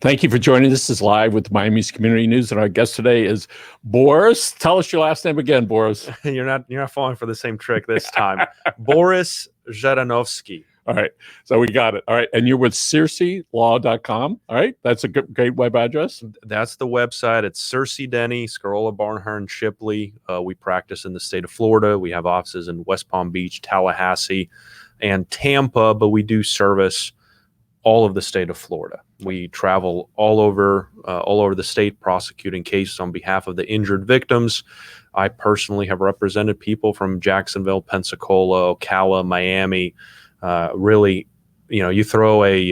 Thank you for joining us. This is Live with Miami's Community News, and our guest today is Boris. Tell us your last name again, Boris. You're not falling for the same trick this time. Boris Zhadanovskiy. All right, so we got it. All right, and you're with CirceLaw.com. All right, that's a great web address. That's the website. It's Circe Denny, Scarola, Barnhart, Shipley. We practice in the state of Florida. We have offices in West Palm Beach, Tallahassee, and Tampa, but we do service all of the state of Florida. We travel all over the state prosecuting cases on behalf of the injured victims. I personally have represented people from Jacksonville, Pensacola, Ocala, Miami. Really, you throw a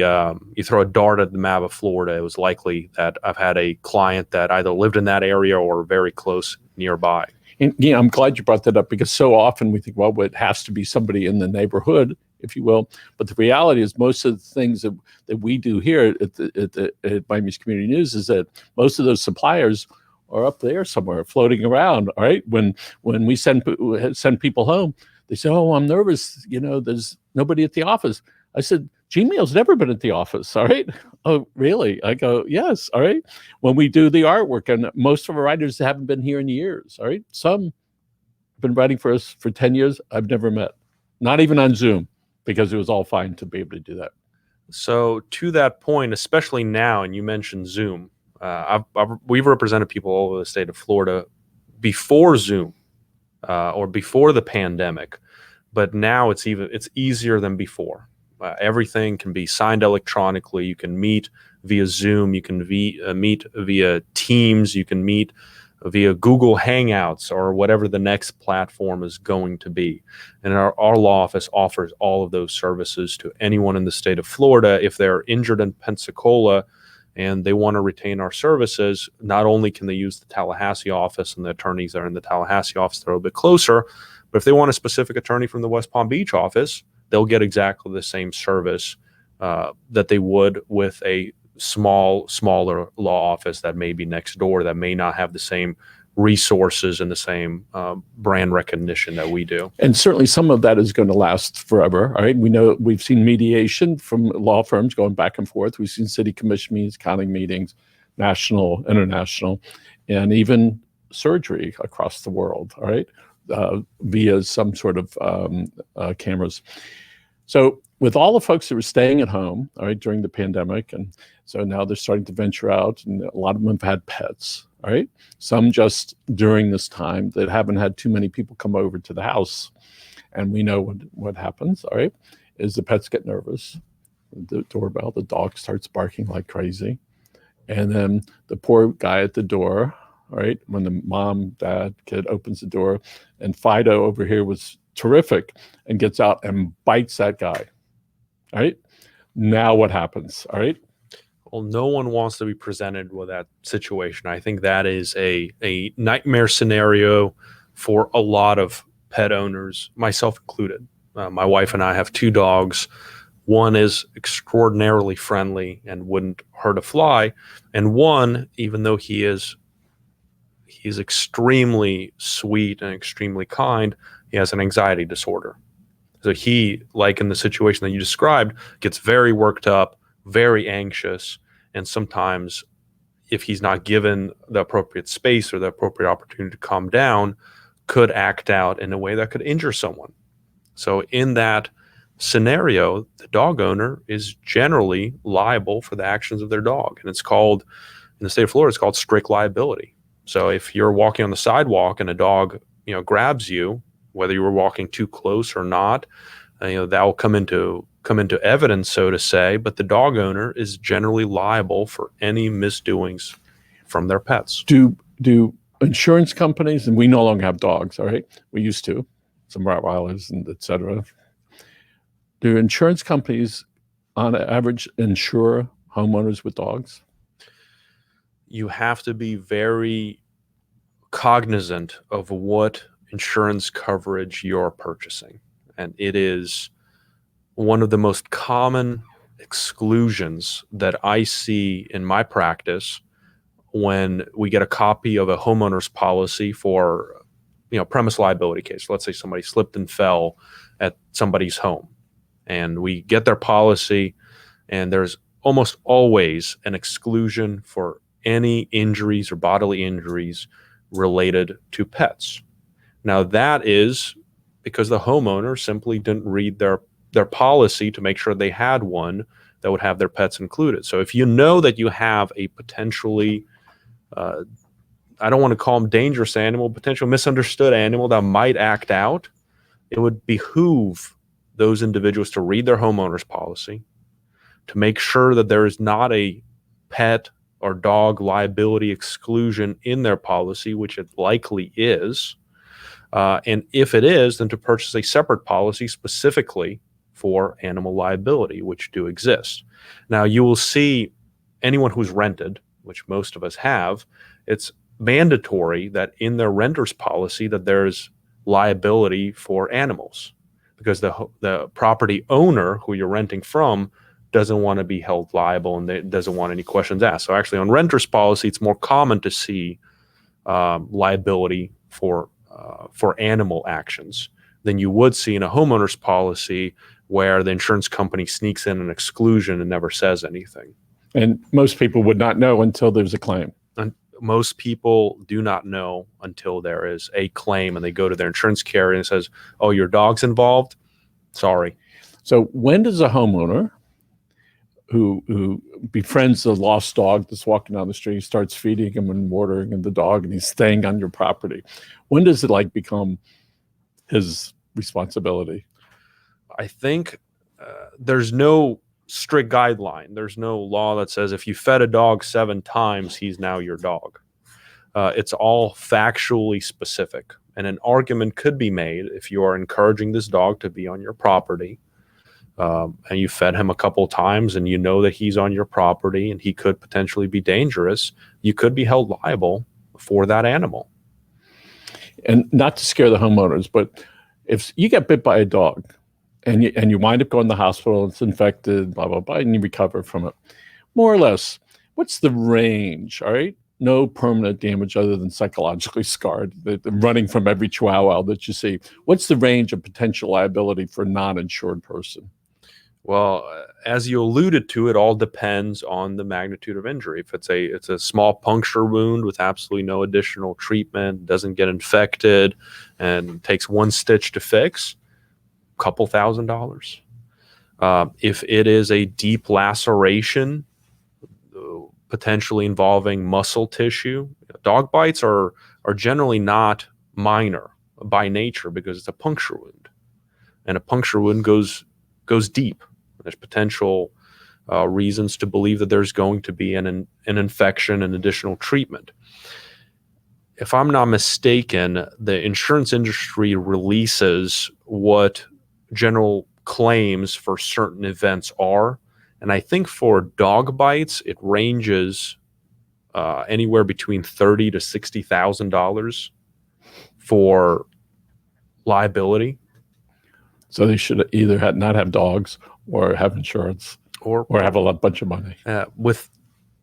dart at the map of Florida, it was likely that I've had a client that either lived in that area or very close nearby. And I'm glad you brought that up, because so often we think, well, it has to be somebody in the neighborhood, if you will. But the reality is most of the things that we do here at Miami's Community News is that most of those suppliers are up there somewhere floating around. All right. When we send people home, they say, oh, I'm nervous. There's nobody at the office. I said, Gmail's never been at the office. All right. Oh, really? I go, yes. All right. When we do the artwork, and most of our writers haven't been here in years. All right. Some have been writing for us for 10 years. I've never met, not even on Zoom, because it was all fine to be able to do that. So to that point, especially now, and you mentioned Zoom, we've represented people all over the state of Florida before Zoom or before the pandemic, but now it's easier than before. Everything can be signed electronically. You can meet via Zoom. You can meet via Teams. You can meet via Google Hangouts or whatever the next platform is going to be. And our law office offers all of those services to anyone in the state of Florida. If they're injured in Pensacola and they want to retain our services, not only can they use the Tallahassee office, and the attorneys that are in the Tallahassee office, they're a bit closer, but if they want a specific attorney from the West Palm Beach office, they'll get exactly the same service that they would with a smaller law office that may be next door, that may not have the same resources and the same brand recognition that we do. And certainly some of that is going to last forever. All right. We know we've seen mediation from law firms going back and forth. We've seen city commission meetings, county meetings, national, international, and even surgery across the world. All right. Via some sort of cameras. So with all the folks that were staying at home, all right, during the pandemic, and so now they're starting to venture out, and a lot of them have had pets, all right? Some just during this time that haven't had too many people come over to the house. And we know what happens, all right, is the pets get nervous. The doorbell, the dog starts barking like crazy. And then the poor guy at the door, all right, when the mom, dad, kid opens the door, and Fido over here was terrific and gets out and bites that guy. All right. Now what happens? All right. Well, no one wants to be presented with that situation. I think that is a nightmare scenario for a lot of pet owners, myself included. My wife and I have two dogs. One is extraordinarily friendly and wouldn't hurt a fly. And one, even though he's extremely sweet and extremely kind, he has an anxiety disorder. So he, like in the situation that you described, gets very worked up, very anxious, and sometimes if he's not given the appropriate space or the appropriate opportunity to calm down, could act out in a way that could injure someone. So in that scenario, the dog owner is generally liable for the actions of their dog. And it's called, in the state of Florida, it's called strict liability. So if you're walking on the sidewalk and a dog, grabs you, whether you were walking too close or not, that will come into evidence, so to say. But the dog owner is generally liable for any misdoings from their pets. Do insurance companies, and we no longer have dogs, all right? We used to, some Rottweilers and et cetera. Do insurance companies, on average, insure homeowners with dogs? You have to be very cognizant of what insurance coverage you're purchasing. And it is one of the most common exclusions that I see in my practice when we get a copy of a homeowner's policy for, premise liability case. Let's say somebody slipped and fell at somebody's home, and we get their policy, and there's almost always an exclusion for any injuries or bodily injuries related to pets. Now, that is because the homeowner simply didn't read their policy to make sure they had one that would have their pets included. So if you know that you have a potentially, I don't want to call them dangerous animal, potential misunderstood animal that might act out, it would behoove those individuals to read their homeowner's policy, to make sure that there is not a pet or dog liability exclusion in their policy, which it likely is. And if it is, then to purchase a separate policy specifically for animal liability, which do exist. Now, you will see anyone who's rented, which most of us have, it's mandatory that in their renter's policy that there's liability for animals, because the property owner who you're renting from doesn't want to be held liable and doesn't want any questions asked. So actually on renter's policy, it's more common to see liability for animal actions than you would see in a homeowner's policy, where the insurance company sneaks in an exclusion and never says anything. And most people would not know until there's a claim. And most people do not know until there is a claim and they go to their insurance carrier and it says, oh, your dog's involved? Sorry. So when does a homeowner who befriends a lost dog that's walking down the street, starts feeding him and watering the dog, and he's staying on your property, when does it become his responsibility? I think there's no strict guideline. There's no law that says if you fed a dog 7 times, he's now your dog. It's all factually specific. And an argument could be made if you are encouraging this dog to be on your property, and you fed him a couple times and you know that he's on your property and he could potentially be dangerous, you could be held liable for that animal. And not to scare the homeowners, but if you get bit by a dog, and you wind up going to the hospital, it's infected, blah, blah, blah, and you recover from it, more or less, what's the range, all right? No permanent damage other than psychologically scarred, running from every chihuahua that you see. What's the range of potential liability for a non-insured person? Well, as you alluded to, it all depends on the magnitude of injury. If it's a small puncture wound with absolutely no additional treatment, doesn't get infected, and takes 1 stitch to fix, couple $1,000s. If it is a deep laceration, potentially involving muscle tissue, dog bites are generally not minor by nature because it's a puncture wound, and a puncture wound goes deep. There's potential reasons to believe that there's going to be an infection and additional treatment. If I'm not mistaken, the insurance industry releases what general claims for certain events are. And I think for dog bites, it ranges anywhere between $30,000 to $60,000 for liability. So they should either not have dogs or have insurance or have a bunch of money.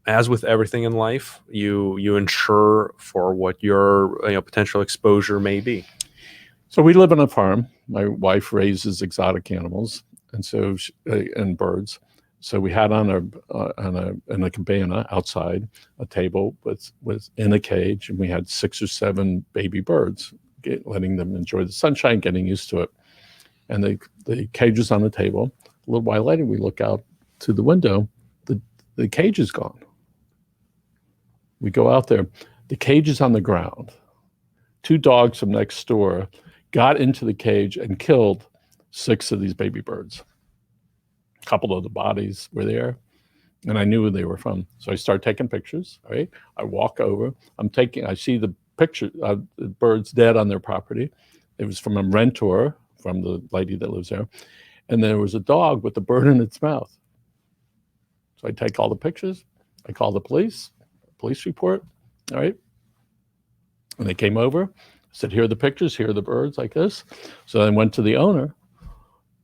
As with everything in life, you insure for what your potential exposure may be. So we live on a farm. My wife raises exotic animals, and birds. So we had on a cabana outside a table with in a cage, and we had 6 or 7 baby birds, letting them enjoy the sunshine, getting used to it. And the cage is on the table. A little while later, we look out to the window. The cage is gone. We go out there. The cage is on the ground. 2 dogs from next door got into the cage and killed 6 of these baby birds. A couple of the bodies were there, and I knew where they were from. So I start taking pictures, right? I walk over. I see the picture of the birds dead on their property. It was from a rentor, from the lady that lives there. And there was a dog with a bird in its mouth. So I take all the pictures. I call the police report, all right? And they came over, said, here are the pictures, here are the birds, like this. So I went to the owner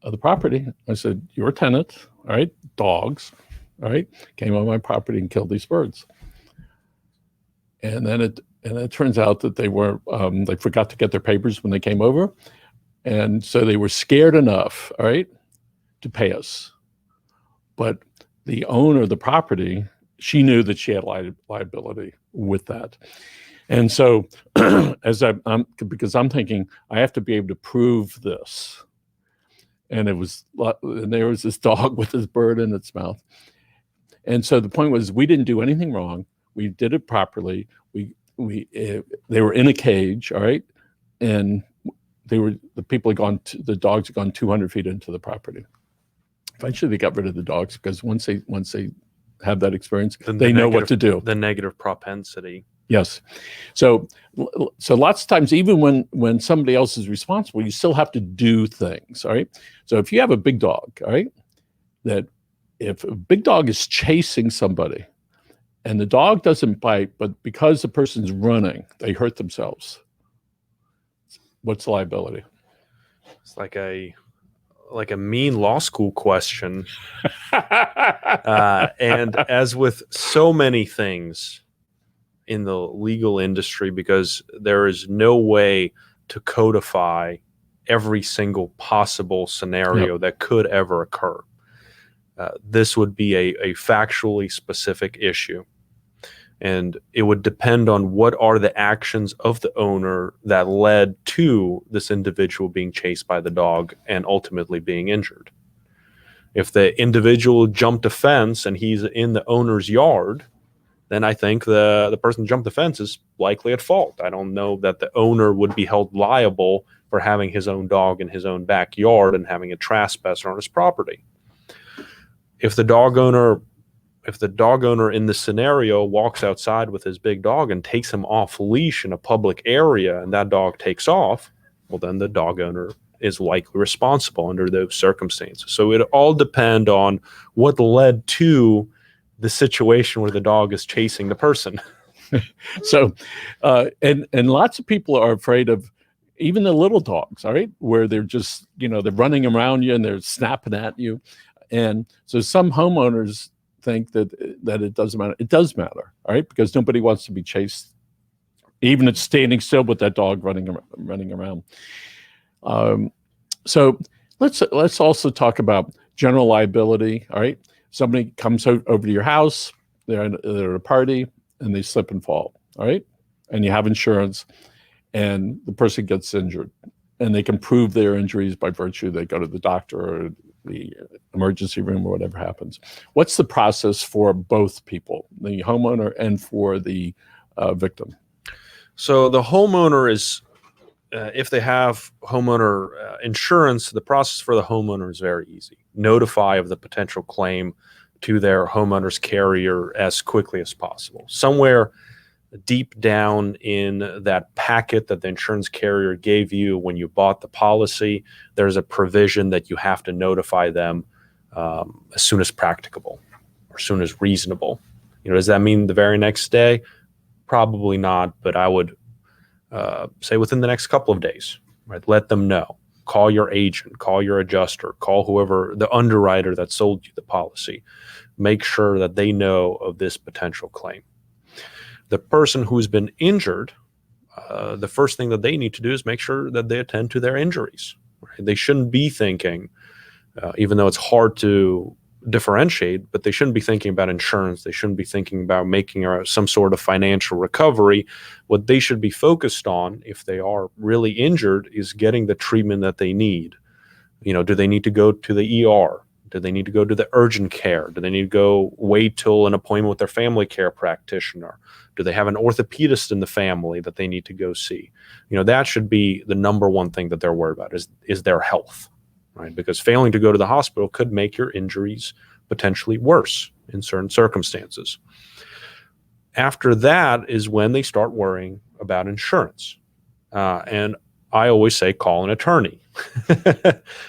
of the property. I said, you're a tenant, all right, dogs, all right, came on my property and killed these birds. And then it turns out that they forgot to get their papers when they came over. And so they were scared enough, all right, to pay us. But the owner of the property, she knew that she had liability with that. And so because I'm thinking I have to be able to prove this. And there was this dog with this bird in its mouth. And so the point was, we didn't do anything wrong. We did it properly. They were in a cage, all right? And the dogs had gone 200 feet into the property. Eventually they got rid of the dogs because once they have that experience, they know what to do. The negative propensity. Yes. So lots of times, even when somebody else is responsible, you still have to do things. All right. So if you have a big dog, all right, that if a big dog is chasing somebody and the dog doesn't bite, but because the person's running, they hurt themselves, what's the liability? It's like a mean law school question. And as with so many things in the legal industry, because there is no way to codify every single possible scenario that could ever occur. This would be a factually specific issue. And it would depend on what are the actions of the owner that led to this individual being chased by the dog and ultimately being injured. If the individual jumped a fence and he's in the owner's yard, then I think the person who jumped the fence is likely at fault. I don't know that the owner would be held liable for having his own dog in his own backyard and having a trespasser on his property. If the dog owner in this scenario walks outside with his big dog and takes him off leash in a public area and that dog takes off, well, then the dog owner is likely responsible under those circumstances. So it all depends on what led to the situation where the dog is chasing the person. So, and lots of people are afraid of even the little dogs, all right, where they're just, they're running around you and they're snapping at you. And so some homeowners think that it doesn't matter. It does matter, all right, because nobody wants to be chased, even at standing still with that dog running around. So let's also talk about general liability. All right, somebody comes over to your house, they're at a party, and they slip and fall. All right, and you have insurance, and the person gets injured, and they can prove their injuries by virtue they go to the doctor or the emergency room or whatever happens. What's the process for both people, the homeowner and for the victim? So the homeowner is, if they have homeowner insurance, the process for the homeowner is very easy. Notify of the potential claim to their homeowner's carrier as quickly as possible. Somewhere deep down in that packet that the insurance carrier gave you when you bought the policy, there's a provision that you have to notify them as soon as practicable or as soon as reasonable. Does that mean the very next day? Probably not, but I would say within the next couple of days, right? Let them know. Call your agent, call your adjuster, call whoever, the underwriter that sold you the policy. Make sure that they know of this potential claim. The person who's been injured, the first thing that they need to do is make sure that they attend to their injuries. Right? They shouldn't be thinking, even though it's hard to differentiate, but they shouldn't be thinking about insurance. They shouldn't be thinking about making some sort of financial recovery. What they should be focused on, if they are really injured, is getting the treatment that they need. Do they need to go to the ER? Do they need to go to the urgent care? Do they need to go wait till an appointment with their family care practitioner? Do they have an orthopedist in the family that they need to go see? That should be the number one thing that they're worried about is their health, right? Because failing to go to the hospital could make your injuries potentially worse in certain circumstances. After that is when they start worrying about insurance. And I always say, call an attorney.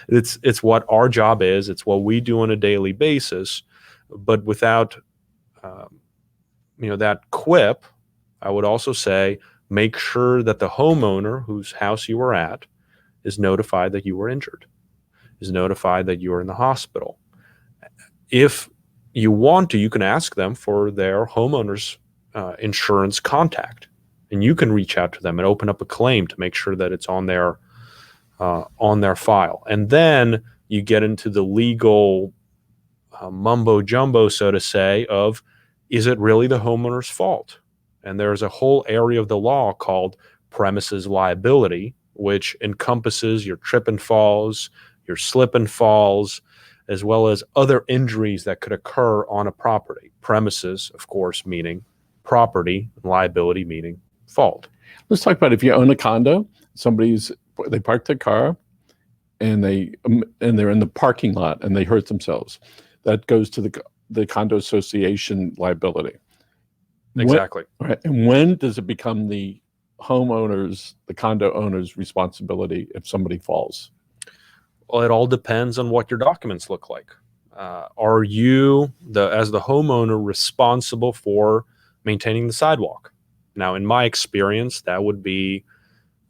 It's what our job is. It's what we do on a daily basis. But without, that quip, I would also say, make sure that the homeowner whose house you were at is notified that you were injured, is notified that you are in the hospital. If you want to, you can ask them for their homeowner's insurance contact, and you can reach out to them and open up a claim to make sure that it's on their file. And then you get into the legal mumbo jumbo, so to say, of is it really the homeowner's fault? And there's a whole area of the law called premises liability, which encompasses your trip and falls, your slip and falls, as well as other injuries that could occur on a property. Premises, of course, meaning property, and liability meaning fault. Let's talk about if you own a condo, they parked their car and they're in the parking lot and they hurt themselves. That goes to the condo association liability. Exactly. Right. And when does it become the condo owner's responsibility if somebody falls? Well, it all depends on what your documents look like. Are you, as the homeowner, responsible for maintaining the sidewalk? Now, in my experience, that would be,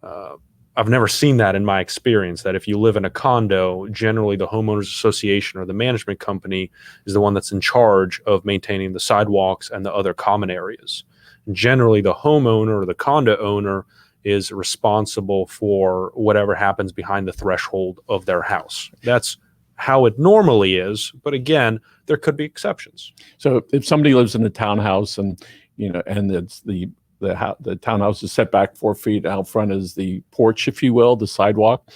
I've never seen that in my experience, that if you live in a condo, generally the homeowners association or the management company is the one that's in charge of maintaining the sidewalks and the other common areas. Generally, the homeowner or the condo owner is responsible for whatever happens behind the threshold of their house. That's how it normally is. But again, there could be exceptions. So if somebody lives in a townhouse and it's the townhouse is set back 4 feet, out front is the porch, if you will, the sidewalk,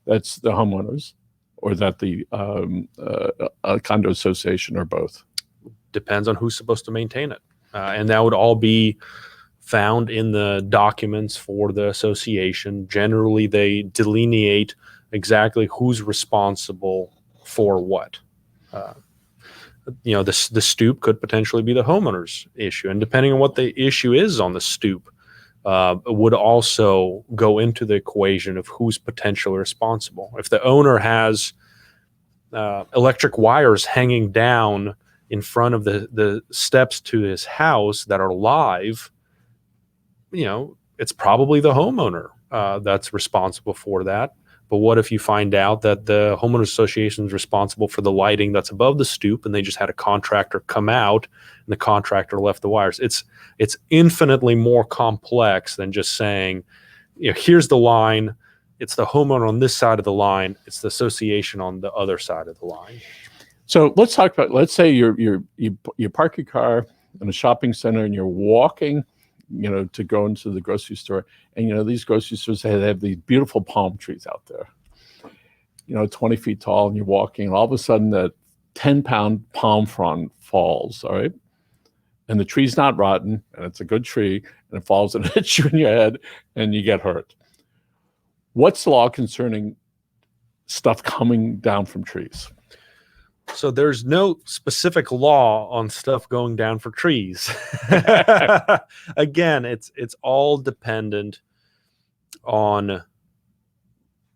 that's the homeowners, or is that the condo association, or both? Depends on who's supposed to maintain it. And that would all be found in the documents for the association. Generally, they delineate exactly who's responsible for what. The stoop could potentially be the homeowner's issue, and depending on what the issue is on the stoop, would also go into the equation of who's potentially responsible. If the owner has electric wires hanging down in front of the steps to his house that are live, it's probably the homeowner that's responsible for that. But what if you find out that the homeowners association is responsible for the lighting that's above the stoop, and they just had a contractor come out and the contractor left the wires? It's infinitely more complex than just saying, here's the line. It's the homeowner on this side of the line. It's the association on the other side of the line. So let's talk about, let's say you park your car in a shopping center and you're walking, to go into the grocery store. And, these grocery stores, they have these beautiful palm trees out there, 20 feet tall, and you're walking, and all of a sudden that 10-pound palm frond falls, all right? And the tree's not rotten, and it's a good tree, and it falls and hits you in your head, and you get hurt. What's the law concerning stuff coming down from trees? So there's no specific law on stuff going down for trees. Again, it's all dependent on,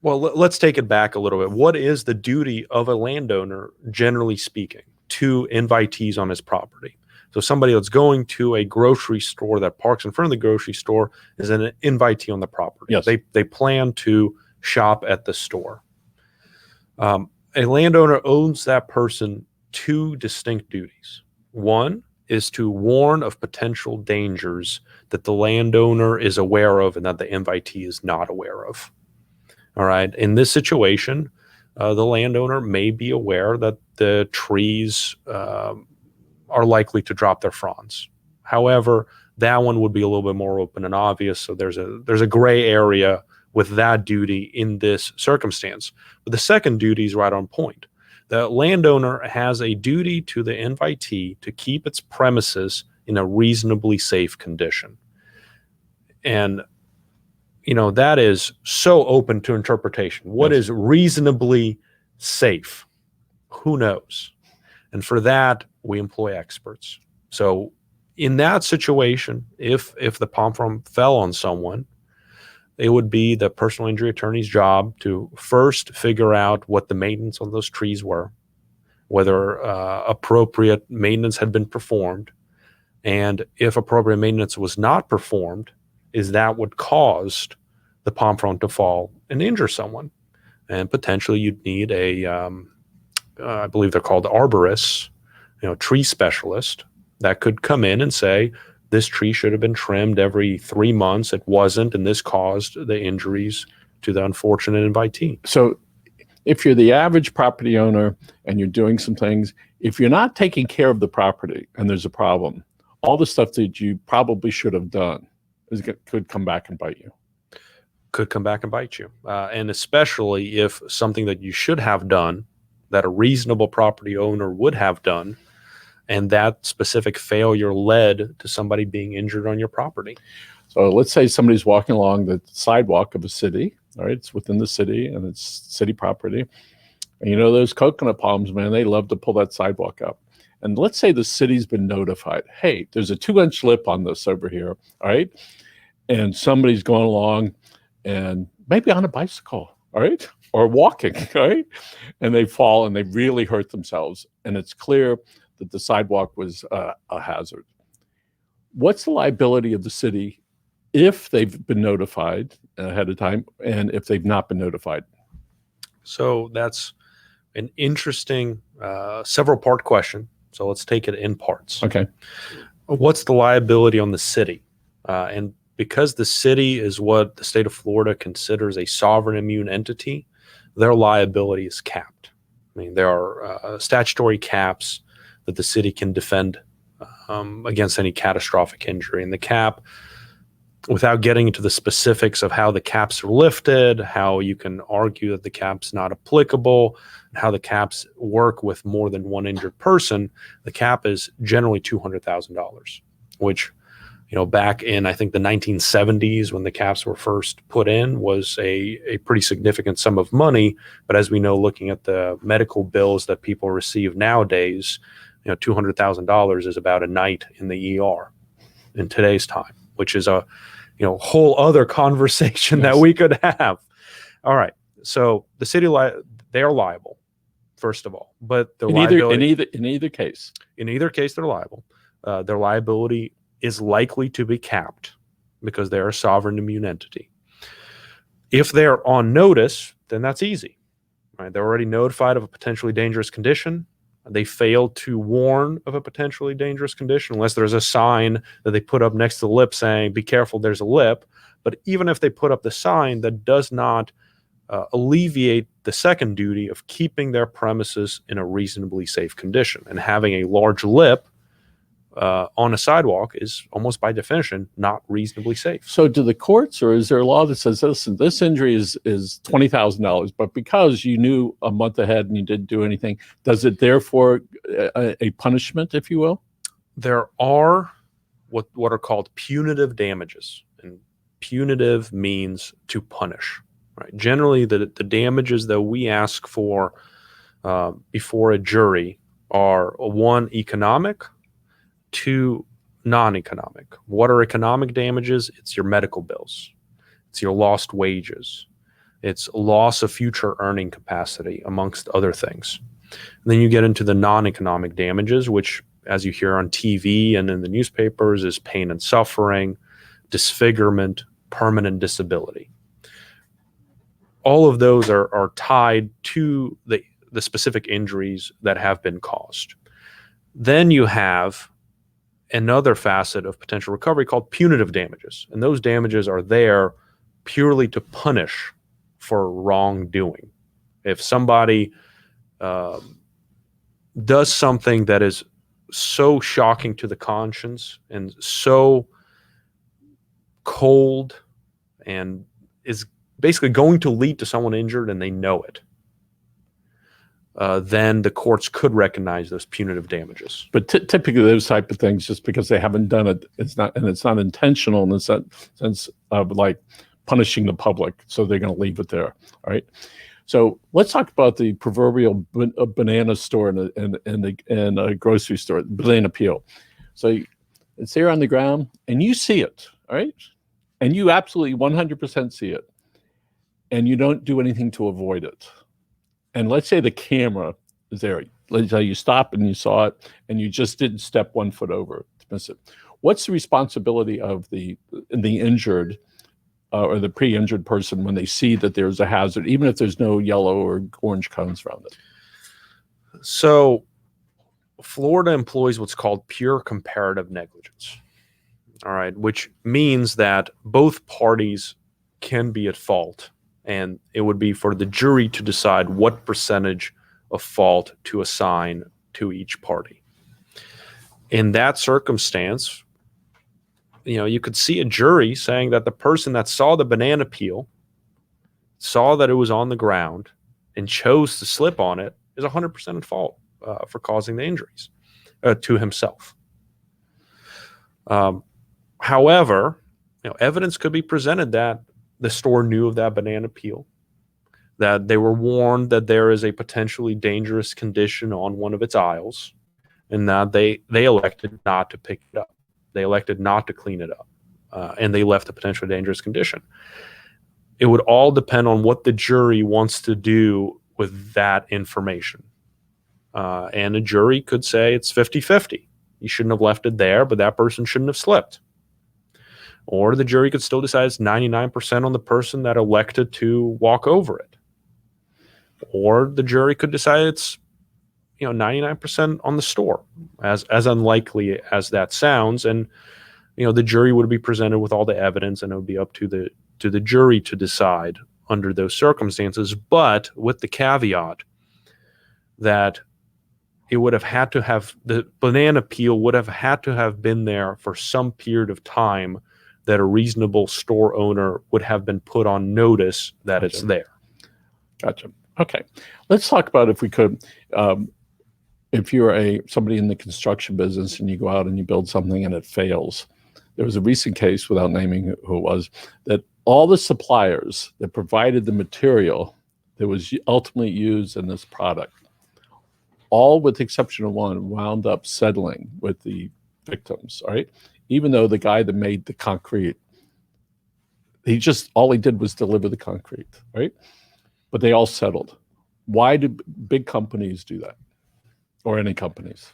well, let's take it back a little bit. What is the duty of a landowner, generally speaking, to invitees on his property? So somebody that's going to a grocery store that parks in front of the grocery store is an invitee on the property. Yes. They plan to shop at the store. A landowner owes that person two distinct duties. One is to warn of potential dangers that the landowner is aware of and that the invitee is not aware of. All right. In this situation, the landowner may be aware that the trees are likely to drop their fronds. However, that one would be a little bit more open and obvious. So there's a gray area with that duty in this circumstance. But the second duty is right on point. The landowner has a duty to the invitee to keep its premises in a reasonably safe condition. And, that is so open to interpretation. What is reasonably safe? Who knows? And for that, we employ experts. So in that situation, if the palm frond fell on someone, it would be the personal injury attorney's job to first figure out what the maintenance on those trees were, whether appropriate maintenance had been performed, and if appropriate maintenance was not performed, is that what caused the palm frond to fall and injure someone. And potentially you'd need I believe they're called arborists, tree specialist, that could come in and say, this tree should have been trimmed every 3 months. It wasn't, and this caused the injuries to the unfortunate invitee. So if you're the average property owner and you're doing some things If you're not taking care of the property and there's a problem, all the stuff that you probably should have done could come back and bite you. Could come back and bite you. And especially if something that you should have done, that a reasonable property owner would have done, and that specific failure led to somebody being injured on your property. So let's say somebody's walking along the sidewalk of a city, all right? It's within the city and it's city property. And you know, those coconut palms, man, they love to pull that sidewalk up. And let's say the city's been notified, hey, there's a 2-inch lip on this over here, all right? And somebody's going along and maybe on a bicycle, all right? Or walking, all right? And they fall and they really hurt themselves. And it's clear that the sidewalk was a hazard. What's the liability of the city if they've been notified ahead of time and if they've not been notified? So that's an interesting several-part question. So let's take it in parts. Okay. What's the liability on the city? And because the city is what the state of Florida considers a sovereign immune entity, their liability is capped. I mean, there are statutory caps that the city can defend against any catastrophic injury. And the cap, without getting into the specifics of how the caps are lifted, how you can argue that the cap's not applicable, and how the caps work with more than one injured person, the cap is generally $200,000, which, you know, back in, I think, the 1970s when the caps were first put in was a pretty significant sum of money. But as we know, looking at the medical bills that people receive nowadays, you know, $200,000 is about a night in the ER in today's time, which is a, you know, whole other conversation that we could have. All right. So the city, they are liable, first of all, but the liability in either case, they're liable. Their liability is likely to be capped because they're a sovereign immune entity. If they're on notice, then that's easy, right? They're already notified of a potentially dangerous condition. They failed to warn of a potentially dangerous condition unless there's a sign that they put up next to the lip saying, be careful, there's a lip. But even if they put up the sign, that does not alleviate the second duty of keeping their premises in a reasonably safe condition. And having a large lip on a sidewalk is almost by definition not reasonably safe. So do the courts, or is there a law that says, listen, this injury is $20,000, but because you knew a month ahead and you didn't do anything, does it therefore a punishment, if you will? There are what are called punitive damages, and punitive means to punish. Right? Generally, the damages that we ask for before a jury are 1, economic, 2, non-economic. What are economic damages? It's your medical bills. It's your lost wages. It's loss of future earning capacity, amongst other things. And then you get into the non-economic damages, which, as you hear on TV and in the newspapers, is pain and suffering, disfigurement, permanent disability. All of those are tied to the specific injuries that have been caused. Then you have another facet of potential recovery called punitive damages. And those damages are there purely to punish for wrongdoing. If somebody does something that is so shocking to the conscience and so cold and is basically going to lead to someone injured and they know it, then the courts could recognize those punitive damages. But typically those type of things, just because they haven't done it, it's not intentional in the sense of like punishing the public, so they're going to leave it there. All right. So let's talk about the proverbial banana store and a grocery store, banana peel. So it's there on the ground and you see it, all right? And you absolutely 100% see it. And you don't do anything to avoid it. And let's say the camera is there. Let's say you stop and you saw it and you just didn't step 1 foot over to miss it. What's the responsibility of the injured or the pre-injured person when they see that there's a hazard, even if there's no yellow or orange cones around it? So Florida employs what's called pure comparative negligence, all right, which means that both parties can be at fault, and it would be for the jury to decide what percentage of fault to assign to each party. In that circumstance, you could see a jury saying that the person that saw the banana peel, saw that it was on the ground, and chose to slip on it is 100% at fault for causing the injuries to himself. However, evidence could be presented that the store knew of that banana peel, that they were warned that there is a potentially dangerous condition on one of its aisles, and that they elected not to pick it up. They elected not to clean it up, and they left a potentially dangerous condition. It would all depend on what the jury wants to do with that information. And a jury could say it's 50-50. You shouldn't have left it there, but that person shouldn't have slipped. Or the jury could still decide it's 99% on the person that elected to walk over it. Or the jury could decide it's 99% on the store, as unlikely as that sounds. And the jury would be presented with all the evidence, and it would be up to the jury to decide under those circumstances, but with the caveat that it would have had to have, the banana peel would have had to have been there for some period of time that a reasonable store owner would have been put on notice that it's there. Gotcha. Okay. Let's talk about, if we could, if you're somebody in the construction business and you go out and you build something and it fails. There was a recent case, without naming who it was, that all the suppliers that provided the material that was ultimately used in this product, all with the exception of one, wound up settling with the victims, all right? Even though the guy that made the concrete, all he did was deliver the concrete, right? But they all settled. Why do big companies do that? Or any companies?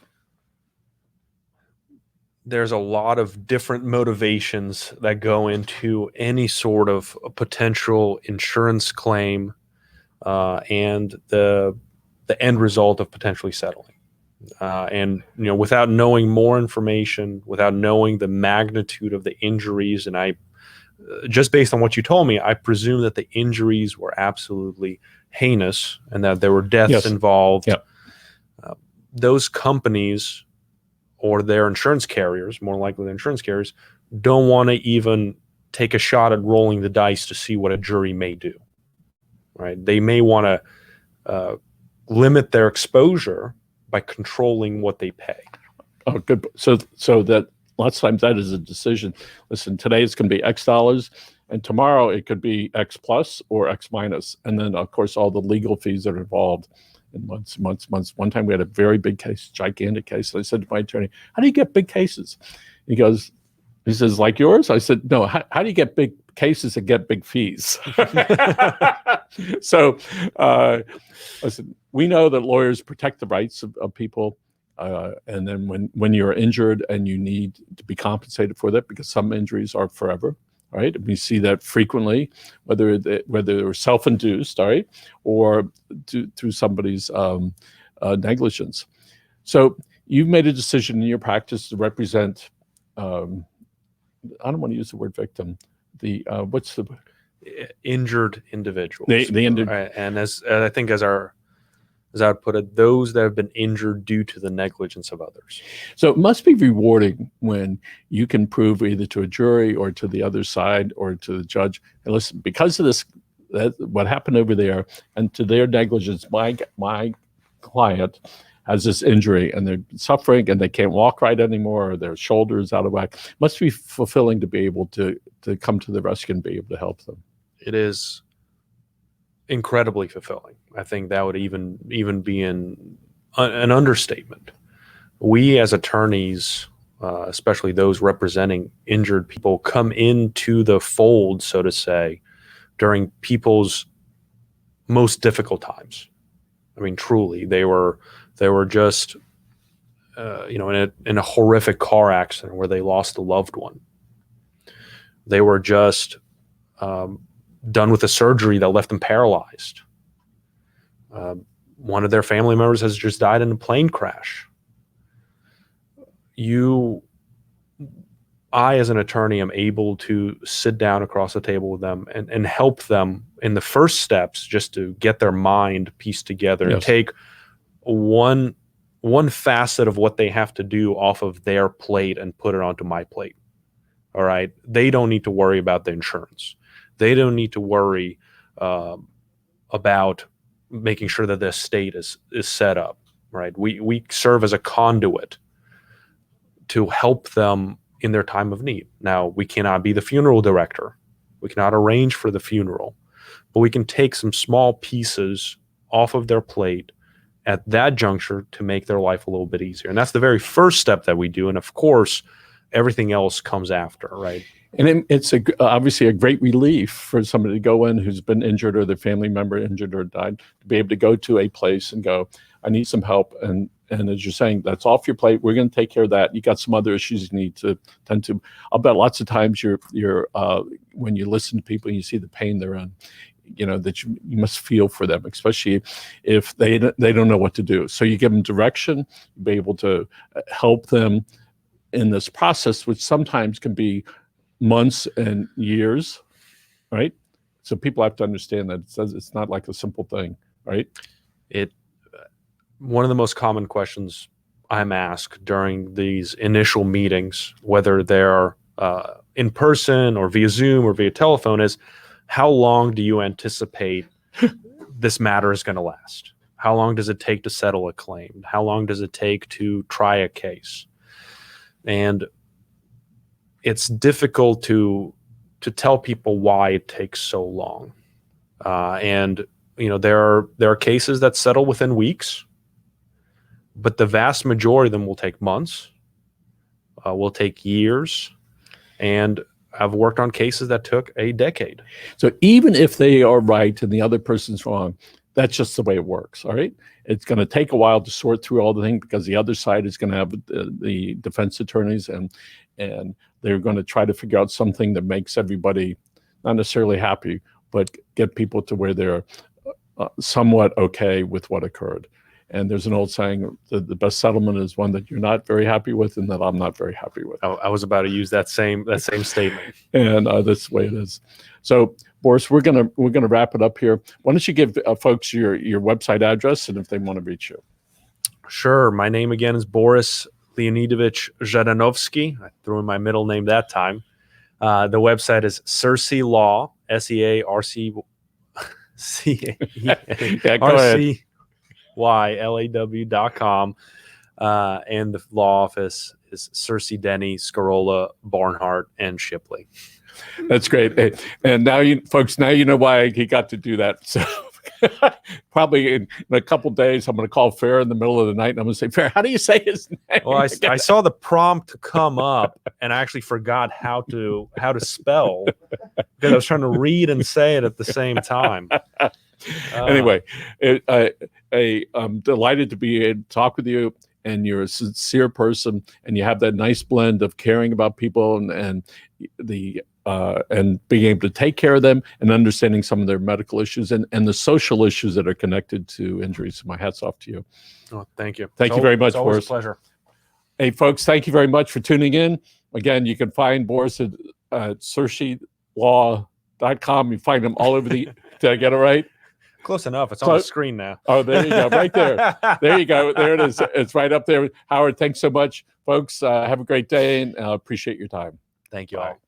There's a lot of different motivations that go into any sort of potential insurance claim and the end result of potentially settling. And without knowing more information, without knowing the magnitude of the injuries, and I just based on what you told me, I presume that the injuries were absolutely heinous and that there were deaths involved. Yep. Those companies, or their insurance carriers, more likely the insurance carriers, don't want to even take a shot at rolling the dice to see what a jury may do, right? They may want to limit their exposure by controlling what they pay. Oh, good. So that lots of times that is a decision. Listen, today it's going to be X dollars, and tomorrow it could be X plus or X minus. And then, of course, all the legal fees that are involved. In months. One time we had a very big case, gigantic case. And I said to my attorney, how do you get big cases? He says, like yours? I said, no, how do you get big cases and get big fees? So listen, we know that lawyers protect the rights of people. And then when you're injured and you need to be compensated for that, because some injuries are forever. All right, we see that frequently, whether they're self-induced, all right, or through somebody's negligence. So you've made a decision in your practice to represent. I don't want to use the word victim. What's the injured individuals? The injured, and as I think as I would put it, those that have been injured due to the negligence of others. So it must be rewarding when you can prove either to a jury or to the other side or to the judge, and listen, because of this, what happened over there, and to their negligence, my client has this injury and they're suffering and they can't walk right anymore, or their shoulder is out of whack. It must be fulfilling to be able to come to the rescue and be able to help them. It is incredibly fulfilling. I think that would even be an understatement. We as attorneys, especially those representing injured people, come into the fold, so to say, during people's most difficult times. I mean, truly, they were just in a horrific car accident where they lost a loved one. They were just done with a surgery that left them paralyzed. One of their family members has just died in a plane crash. I, as an attorney, am able to sit down across the table with them and help them in the first steps, just to get their mind pieced together and take one one facet of what they have to do off of their plate and put it onto my plate. All right. They don't need to worry about the insurance. They don't need to worry about making sure that the estate is set up. Right. We serve as a conduit to help them in their time of need. Now, we cannot be the funeral director. We cannot arrange for the funeral, but we can take some small pieces off of their plate at that juncture to make their life a little bit easier. And that's the very first step that we do. And of course, everything else comes after, right? And it's obviously a great relief for somebody to go in who's been injured or their family member injured or died, to be able to go to a place and go, I need some help. And as you're saying, that's off your plate. We're going to take care of that. You got some other issues you need to tend to. I'll bet lots of times you're when you listen to people and you see the pain they're in, that you must feel for them, especially if they don't know what to do. So you give them direction, be able to help them in this process, which sometimes can be months and years, right? So people have to understand that it's not like a simple thing, right? One of the most common questions I'm asked during these initial meetings, whether they're in person or via Zoom or via telephone, is how long do you anticipate this matter is going to last? How long does it take to settle a claim? How long does it take to try a case? And it's difficult to tell people why it takes so long. And there are cases that settle within weeks, but the vast majority of them will take months, will take years, and I've worked on cases that took a decade. So even if they are right and the other person's wrong, that's just the way it works, all right? It's going to take a while to sort through all the things because the other side is going to have the defense attorneys and they're going to try to figure out something that makes everybody not necessarily happy, but get people to where they're somewhat okay with what occurred. And there's an old saying that the best settlement is one that you're not very happy with and that I'm not very happy with. I was about to use that same statement. And that's the way it is. So, Boris, we're gonna wrap it up here. Why don't you give folks your website address and if they want to reach you? Sure. My name again is Boris Leonidovich Zhadanovskiy. I threw in my middle name that time. The website is Searcy Law, SEARCYLAW.com. And the law office is Searcy, Denny, Scarola, Barnhart, and Shipley. That's great. And now folks know why he got to do that. So probably in a couple of days, I'm going to call Fair in the middle of the night and I'm going to say, Fair, how do you say his name? Well, I saw the prompt come up and I actually forgot how to spell because I was trying to read and say it at the same time. Anyway, I'm delighted to be able to talk with you. And you're a sincere person, and you have that nice blend of caring about people and being able to take care of them and understanding some of their medical issues and the social issues that are connected to injuries. So my hat's off to you. Oh, thank you. Thank you very much, Boris. Boris. A pleasure. Hey, folks, thank you very much for tuning in. Again, you can find Boris at SearcyLaw.com. You find him all over the. Did I get it right? Close enough. It's on the screen now. Oh, there you go. Right there. There you go. There it is. It's right up there. Howard, thanks so much. Folks, have a great day and appreciate your time. Thank you Bye. all.